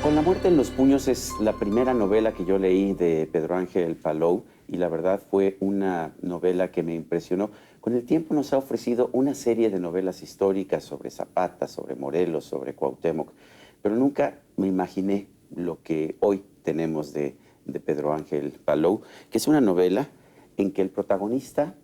Con la muerte en los puños es la primera novela que yo leí de Pedro Ángel Palou y la verdad fue una novela que me impresionó. Con el tiempo nos ha ofrecido una serie de novelas históricas sobre Zapata, sobre Morelos, sobre Cuauhtémoc, pero nunca me imaginé lo que hoy tenemos de Pedro Ángel Palou, que es una novela en que el protagonista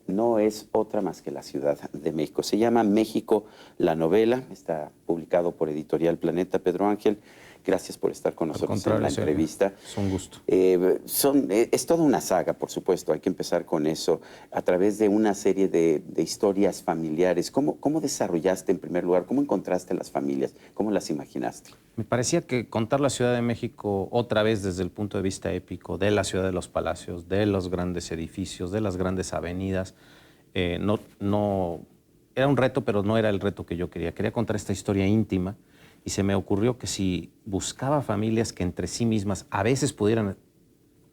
no es otra más que la Ciudad de México. Se llama México, la novela. Está publicado por Editorial Planeta. Pedro Ángel, gracias por estar con nosotros en la entrevista. Es un gusto. Es toda una saga, por supuesto. Hay que empezar con eso. A través de una serie de historias familiares. ¿Cómo desarrollaste, en primer lugar, cómo encontraste las familias? ¿Cómo las imaginaste? Me parecía que contar la Ciudad de México otra vez desde el punto de vista épico, de la Ciudad de los Palacios, de los grandes edificios, de las grandes avenidas, no era un reto, pero no era el reto que yo quería. Quería contar esta historia íntima y se me ocurrió que si buscaba familias que entre sí mismas a veces pudieran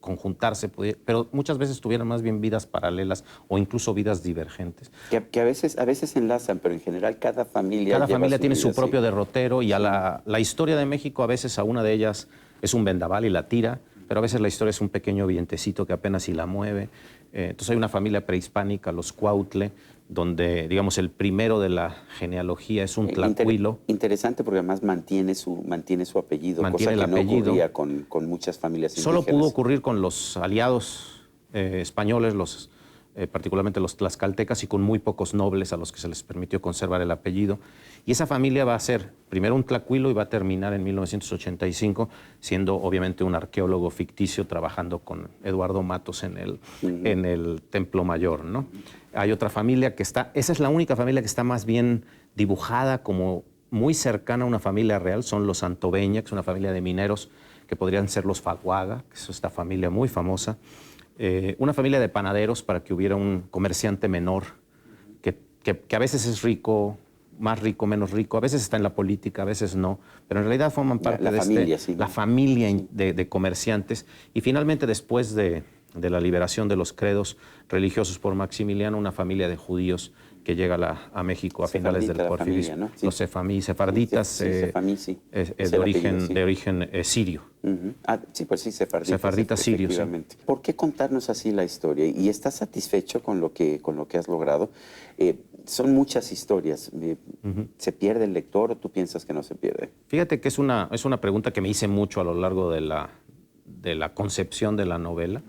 conjuntarse, pero muchas veces tuvieran más bien vidas paralelas o incluso vidas divergentes. Que a veces enlazan, pero en general cada familia tiene su propio derrotero y a la historia de México a veces a una de ellas es un vendaval y la tira, pero a veces la historia es un pequeño vientecito que apenas si la mueve. Entonces hay una familia prehispánica, los Cuautle, donde, digamos, el primero de la genealogía es un tlacuilo. Interesante porque además mantiene su apellido, mantiene cosa que el apellido. No ocurría con muchas familias indígenas. Solo pudo ocurrir con los aliados españoles, particularmente los tlaxcaltecas, y con muy pocos nobles a los que se les permitió conservar el apellido. Y esa familia va a ser primero un tlacuilo y va a terminar en 1985 siendo obviamente un arqueólogo ficticio trabajando con Eduardo Matos en el Templo Mayor, ¿no? Hay otra familia que está, esa es la única familia que está más bien dibujada como muy cercana a una familia real, son los Santoveña, que es una familia de mineros que podrían ser los Faguaga, que es esta familia muy famosa. Una familia de panaderos para que hubiera un comerciante menor que a veces es rico, más rico, menos rico, a veces está en la política, a veces no, pero en realidad forman parte la familia de comerciantes. Y finalmente, después de la liberación de los credos religiosos por Maximiliano, una familia de judíos que llega a México a finales del Porfiriato, familia, ¿no? Sí. Los sefarditas, de origen sirio. Sí, pues sí, sefarditas sirios. Sí. ¿Por qué contarnos así la historia? ¿Y estás satisfecho con lo que has logrado? Son muchas historias. ¿Se pierde el lector o tú piensas que no se pierde? Fíjate que es una pregunta que me hice mucho a lo largo de la concepción de la novela,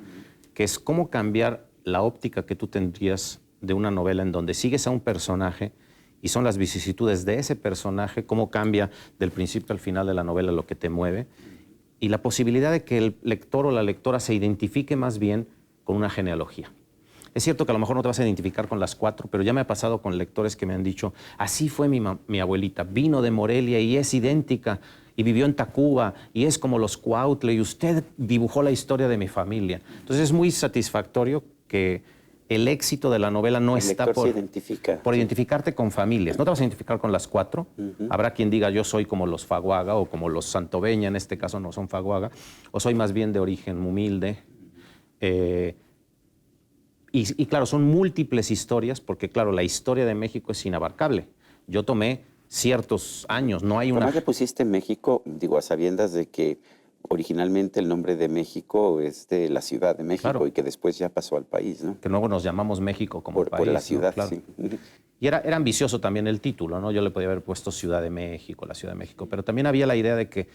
que es cómo cambiar la óptica que tú tendrías de una novela en donde sigues a un personaje y son las vicisitudes de ese personaje, cómo cambia del principio al final de la novela lo que te mueve, y la posibilidad de que el lector o la lectora se identifique más bien con una genealogía. Es cierto que a lo mejor no te vas a identificar con las cuatro, pero ya me ha pasado con lectores que me han dicho, así fue mi abuelita, vino de Morelia y es idéntica, y vivió en Tacuba, y es como los Cuautle, y usted dibujó la historia de mi familia. Entonces es muy satisfactorio que el éxito de la novela no está por identificarte con familias. No te vas a identificar con las cuatro. Habrá quien diga, yo soy como los Faguaga o como los Santoveña, en este caso no son Faguaga, o soy más bien de origen humilde. Y claro, son múltiples historias, porque claro, la historia de México es inabarcable. Yo tomé ciertos años, no hay una... Además le pusiste México, digo, a sabiendas de que originalmente el nombre de México es de la Ciudad de México, claro, y que después ya pasó al país, ¿no? Que luego nos llamamos México como país. Por la ciudad, ¿no? Claro. Sí. Y era ambicioso también el título, ¿no? Yo le podía haber puesto Ciudad de México, la Ciudad de México, pero también había la idea de que,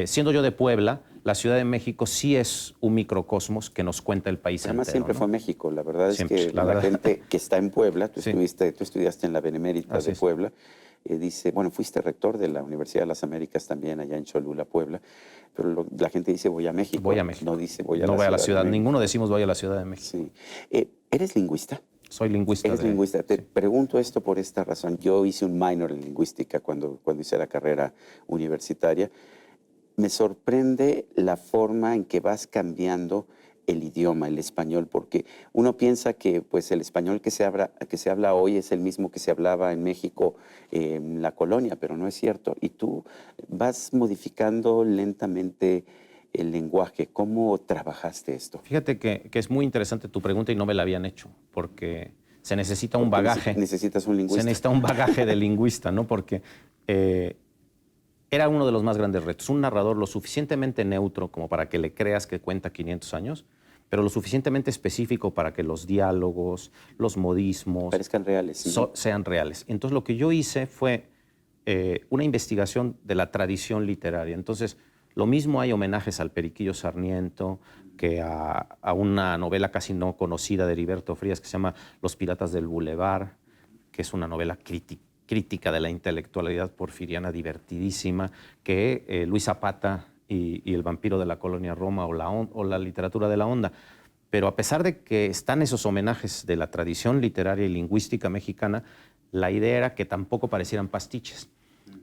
siendo yo de Puebla, la Ciudad de México sí es un microcosmos que nos cuenta el país Además, entero, siempre, ¿no? Fue México. La verdad siempre, es que la gente que está en Puebla, tú estudiaste en la Benemérita de Puebla, dice, bueno, fuiste rector de la Universidad de las Américas también allá en Cholula, Puebla, pero la gente dice voy a México. Voy a México. No dice voy a la ciudad. Ninguno decimos voy a la Ciudad de México. Sí. ¿Eres lingüista? Soy lingüista. ¿Eres lingüista? Te pregunto esto por esta razón. Yo hice un minor en lingüística cuando hice la carrera universitaria. Me sorprende la forma en que vas cambiando el idioma, el español, porque uno piensa que pues, el español que se habla hoy es el mismo que se hablaba en México en la colonia, pero no es cierto. Y tú vas modificando lentamente el lenguaje. ¿Cómo trabajaste esto? Fíjate que es muy interesante tu pregunta y no me la habían hecho, porque se necesita un bagaje. Necesitas un lingüista. Se necesita un bagaje de lingüista, ¿no? Porque era uno de los más grandes retos. Un narrador lo suficientemente neutro como para que le creas que cuenta 500 años, pero lo suficientemente específico para que los diálogos, los modismos parezcan reales, ¿sí? Sean reales. Entonces lo que yo hice fue una investigación de la tradición literaria. Entonces lo mismo hay homenajes al Periquillo Sarmiento, que a una novela casi no conocida de Heriberto Frías que se llama Los Piratas del Boulevard, que es una novela crítica de la intelectualidad porfiriana divertidísima, que Luis Zapata y El vampiro de la colonia Roma o la literatura de la onda. Pero a pesar de que están esos homenajes de la tradición literaria y lingüística mexicana, la idea era que tampoco parecieran pastiches.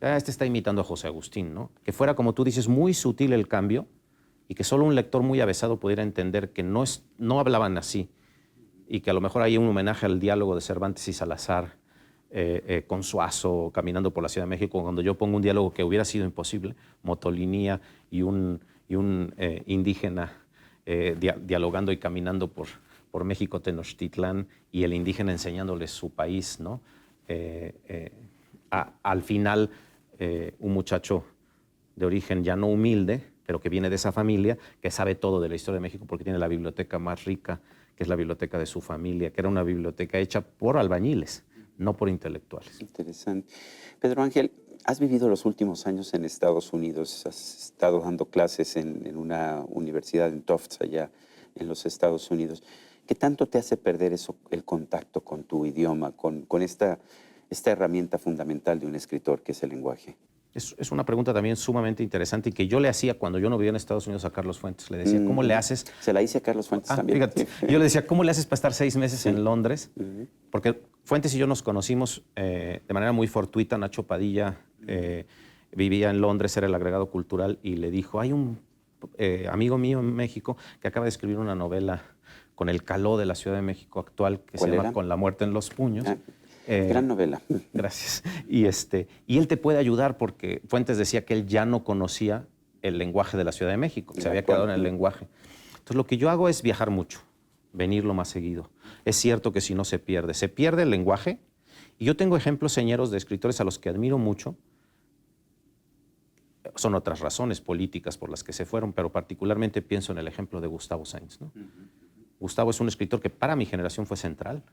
Este está imitando a José Agustín, ¿no? Que fuera, como tú dices, muy sutil el cambio y que solo un lector muy avesado pudiera entender que no hablaban así y que a lo mejor hay un homenaje al diálogo de Cervantes y Salazar con Suazo caminando por la Ciudad de México, cuando yo pongo un diálogo que hubiera sido imposible, Motolinía y un indígena dialogando y caminando por México Tenochtitlán y el indígena enseñándoles su país, ¿no? Al final, un muchacho de origen ya no humilde, pero que viene de esa familia, que sabe todo de la historia de México porque tiene la biblioteca más rica, que es la biblioteca de su familia, que era una biblioteca hecha por albañiles, no por intelectuales. Interesante. Pedro Ángel, has vivido los últimos años en Estados Unidos, has estado dando clases en una universidad en Tufts, allá en los Estados Unidos. ¿Qué tanto te hace perder eso, el contacto con tu idioma, con esta herramienta fundamental de un escritor, que es el lenguaje? Es una pregunta también sumamente interesante y que yo le hacía cuando yo no vivía en Estados Unidos a Carlos Fuentes. Le decía, ¿cómo le haces? Se la hice a Carlos Fuentes también. Fíjate, yo le decía, ¿cómo le haces para estar 6 meses en Londres? Porque Fuentes y yo nos conocimos de manera muy fortuita. Nacho Padilla vivía en Londres, era el agregado cultural, y le dijo, hay un amigo mío en México que acaba de escribir una novela con el caló de la Ciudad de México actual, que se llama Con la muerte en los puños. Gran novela. Gracias. Y él te puede ayudar porque Fuentes decía que él ya no conocía el lenguaje de la Ciudad de México, que se había quedado en el lenguaje. Entonces lo que yo hago es viajar mucho, venir lo más seguido. Es cierto que si no se pierde el lenguaje. Y yo tengo ejemplos señeros de escritores a los que admiro mucho. Son otras razones políticas por las que se fueron, pero particularmente pienso en el ejemplo de Gustavo Sainz, ¿no? Gustavo es un escritor que para mi generación fue central.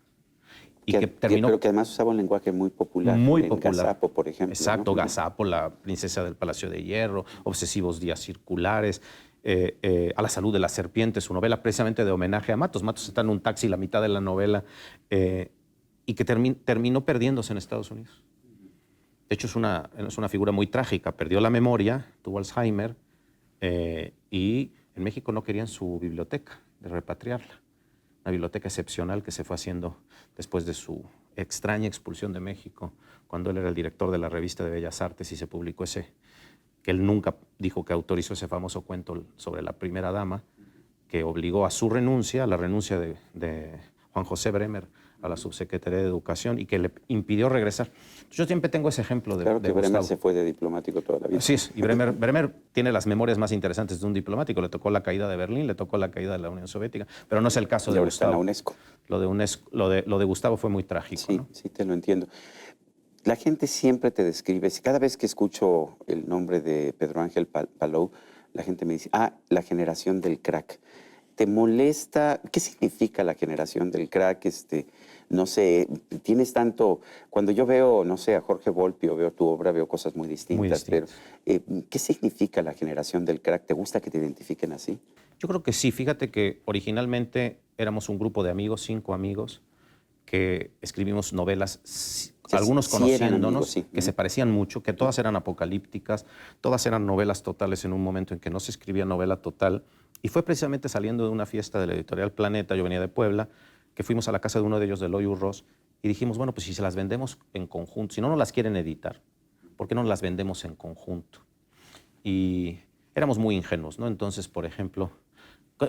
Pero que además usaba un lenguaje muy popular. Muy popular. Gazapo, por ejemplo. Exacto, ¿no? Gazapo, la princesa del Palacio de Hierro, Obsesivos días circulares, A la salud de la serpiente, su novela precisamente de homenaje a Matos. Matos está en un taxi la mitad de la novela y que terminó perdiéndose en Estados Unidos. De hecho, es una figura muy trágica. Perdió la memoria, tuvo Alzheimer y en México no querían su biblioteca, de repatriarla. Una biblioteca excepcional que se fue haciendo después de su extraña expulsión de México, cuando él era el director de la Revista de Bellas Artes y se publicó que él nunca dijo que autorizó ese famoso cuento sobre la primera dama, que obligó a su renuncia, a la renuncia de Juan José Bremer a la subsecretaría de Educación y que le impidió regresar. Yo siempre tengo ese ejemplo de Claro que Gustavo. Bremer se fue de diplomático toda la vida. Sí, y Bremer tiene las memorias más interesantes de un diplomático. Le tocó la caída de Berlín, le tocó la caída de la Unión Soviética, pero no es el caso de Gustavo. Está en la UNESCO. Lo de Gustavo fue muy trágico. Sí, ¿no? Sí, te lo entiendo. La gente siempre te describe, cada vez que escucho el nombre de Pedro Ángel Palou, la gente me dice, la generación del crack. ¿Te molesta? ¿Qué significa la generación del crack? No sé, tienes tanto... Cuando yo veo, no sé, a Jorge Volpi o veo tu obra, veo cosas muy distintas. Pero ¿qué significa la generación del crack? ¿Te gusta que te identifiquen así? Yo creo que sí. Fíjate que originalmente éramos un grupo de amigos, 5 amigos, que escribimos novelas, algunos conociéndonos, que se parecían mucho, que todas eran apocalípticas, todas eran novelas totales en un momento en que no se escribía novela total. Y fue precisamente saliendo de una fiesta de la editorial Planeta, yo venía de Puebla, que fuimos a la casa de uno de ellos, de Eloy Urroz, y dijimos, bueno, pues si se las vendemos en conjunto, si no nos las quieren editar, ¿por qué no las vendemos en conjunto? Y éramos muy ingenuos, ¿no? Entonces, por ejemplo,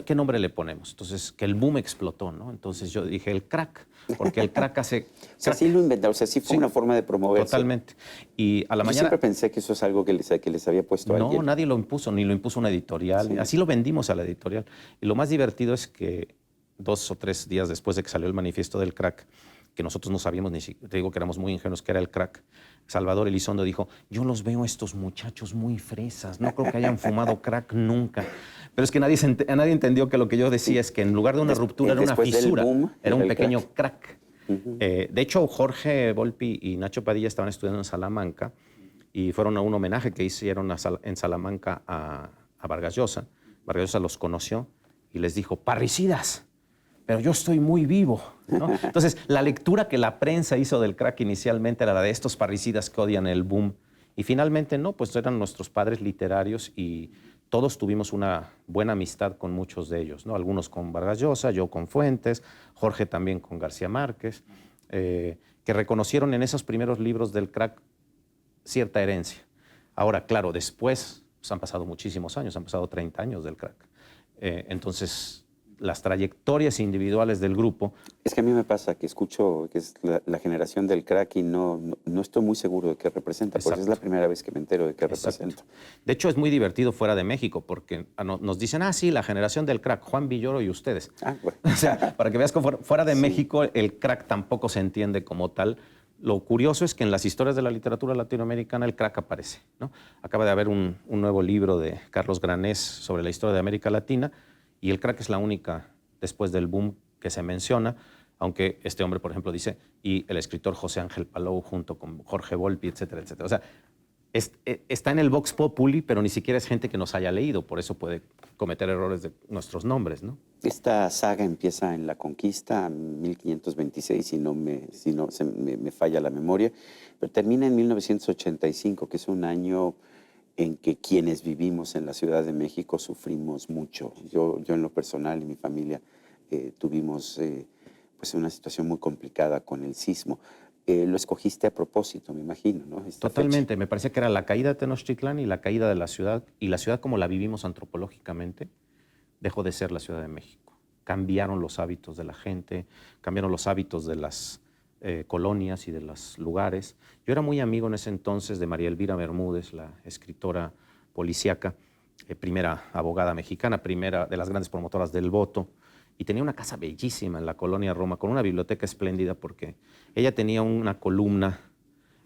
¿qué nombre le ponemos? Entonces, que el boom explotó, ¿no? Entonces yo dije el crack, porque el crack hace... O sea, sí lo inventaron, o sea, sí fue una forma de promoverse. Totalmente. Y a la mañana... Yo siempre pensé que eso es algo que les había puesto a alguien. No, nadie lo impuso, ni lo impuso una editorial. Sí. Así lo vendimos a la editorial. Y lo más divertido es que 2 o 3 días después de que salió el manifiesto del crack, que nosotros no sabíamos, te digo que éramos muy ingenuos, que era el crack, Salvador Elizondo dijo, yo los veo a estos muchachos muy fresas, no creo que hayan fumado crack nunca. Pero es que nadie entendió que lo que yo decía es que en lugar de una ruptura era una fisura, era un pequeño crack. De hecho, Jorge Volpi y Nacho Padilla estaban estudiando en Salamanca y fueron a un homenaje que hicieron en Salamanca a Vargas Llosa. Vargas Llosa los conoció y les dijo, parricidas, pero yo estoy muy vivo, ¿no? Entonces, la lectura que la prensa hizo del crack inicialmente era la de estos parricidas que odian el boom. Y finalmente no, pues eran nuestros padres literarios y todos tuvimos una buena amistad con muchos de ellos, ¿no? Algunos con Vargas Llosa, yo con Fuentes, Jorge también con García Márquez, que reconocieron en esos primeros libros del crack cierta herencia. Ahora, claro, después pues, han pasado muchísimos años, han pasado 30 años del crack. Entonces, las trayectorias individuales del grupo... Es que a mí me pasa que escucho que es la generación del crack y no estoy muy seguro de qué representa, porque es la primera vez que me entero de qué representa. De hecho, es muy divertido fuera de México, porque nos dicen, sí, la generación del crack, Juan Villoro y ustedes. Bueno. O sea, para que veas que fuera de México el crack tampoco se entiende como tal. Lo curioso es que en las historias de la literatura latinoamericana el crack aparece, ¿no? Acaba de haber un nuevo libro de Carlos Granés sobre la historia de América Latina, y el crack es la única, después del boom, que se menciona, aunque este hombre, por ejemplo, dice, y el escritor José Ángel Palou junto con Jorge Volpi, etcétera, etcétera. O sea, está en el Vox Populi, pero ni siquiera es gente que nos haya leído, por eso puede cometer errores de nuestros nombres, ¿no? Esta saga empieza en la conquista, 1526, si no me falla la memoria, pero termina en 1985, que es un año en que quienes vivimos en la Ciudad de México sufrimos mucho. Yo en lo personal y mi familia tuvimos pues una situación muy complicada con el sismo. Lo escogiste a propósito, me imagino, ¿no? Totalmente. Me parecía que era la caída de Tenochtitlán y la caída de la ciudad, y la ciudad como la vivimos antropológicamente dejó de ser la Ciudad de México. Cambiaron los hábitos de la gente, cambiaron los hábitos de las colonias y de los lugares. Yo era muy amigo en ese entonces de María Elvira Bermúdez, la escritora policíaca, primera abogada mexicana, primera de las grandes promotoras del voto, y tenía una casa bellísima en la colonia Roma, con una biblioteca espléndida, porque ella tenía una columna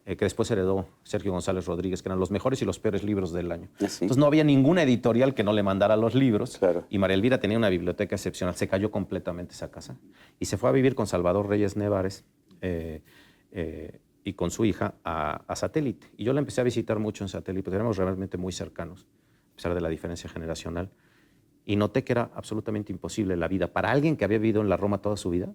que después heredó Sergio González Rodríguez, que eran los mejores y los peores libros del año. ¿Sí? Entonces no había ninguna editorial que no le mandara los libros. Claro. Y María Elvira tenía una biblioteca excepcional. Se cayó completamente esa casa y se fue a vivir con Salvador Reyes Nevares y con su hija a Satélite. Y yo la empecé a visitar mucho en Satélite, porque éramos realmente muy cercanos, a pesar de la diferencia generacional. Y noté que era absolutamente imposible la vida. Para alguien que había vivido en la Roma toda su vida,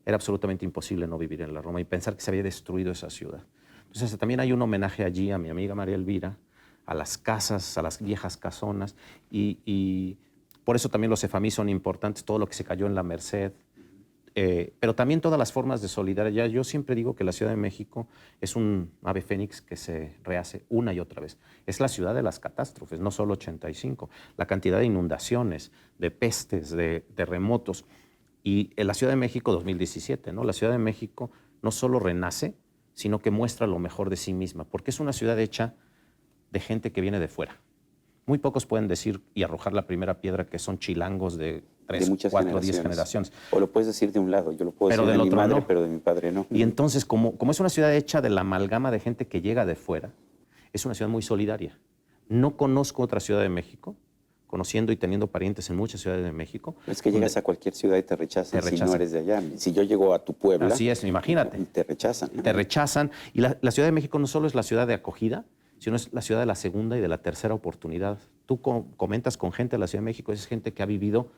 era absolutamente imposible no vivir en la Roma y pensar que se había destruido esa ciudad. Entonces también hay un homenaje allí a mi amiga María Elvira, a las casas, a las viejas casonas, y por eso también los efamí son importantes, todo lo que se cayó en la Merced, pero también todas las formas de solidaridad. Yo siempre digo que la Ciudad de México es un ave fénix que se rehace una y otra vez. Es la ciudad de las catástrofes, no solo 85, la cantidad de inundaciones, de pestes, de terremotos. Y en la Ciudad de México 2017, ¿no? La Ciudad de México no solo renace, sino que muestra lo mejor de sí misma, porque es una ciudad hecha de gente que viene de fuera. Muy pocos pueden decir y arrojar la primera piedra que son chilangos de 3, 4, 10 generaciones. O lo puedes decir de un lado, yo lo puedo decir de mi madre, no. Pero de mi padre no. Y entonces, como es una ciudad hecha de la amalgama de gente que llega de fuera, es una ciudad muy solidaria. No conozco otra ciudad de México, conociendo y teniendo parientes en muchas ciudades de México. Es que llegas a cualquier ciudad y te rechazan si no eres de allá. Si yo llego a tu pueblo... Así es, imagínate. Te rechazan. Te rechazan. Y la Ciudad de México no solo es la ciudad de acogida, sino es la ciudad de la segunda y de la tercera oportunidad. Tú comentas con gente de la Ciudad de México, es gente que ha vivido...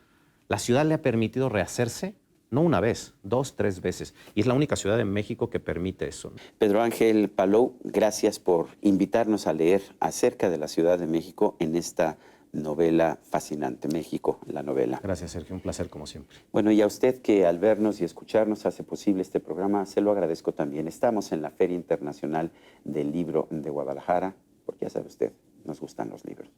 La ciudad le ha permitido rehacerse, no una vez, 2, 3 veces. Y es la única ciudad de México que permite eso. Pedro Ángel Palou, gracias por invitarnos a leer acerca de la Ciudad de México en esta novela fascinante, México, la novela. Gracias, Sergio, un placer como siempre. Bueno, y a usted que al vernos y escucharnos hace posible este programa, se lo agradezco también. Estamos en la Feria Internacional del Libro de Guadalajara, porque ya sabe usted, nos gustan los libros.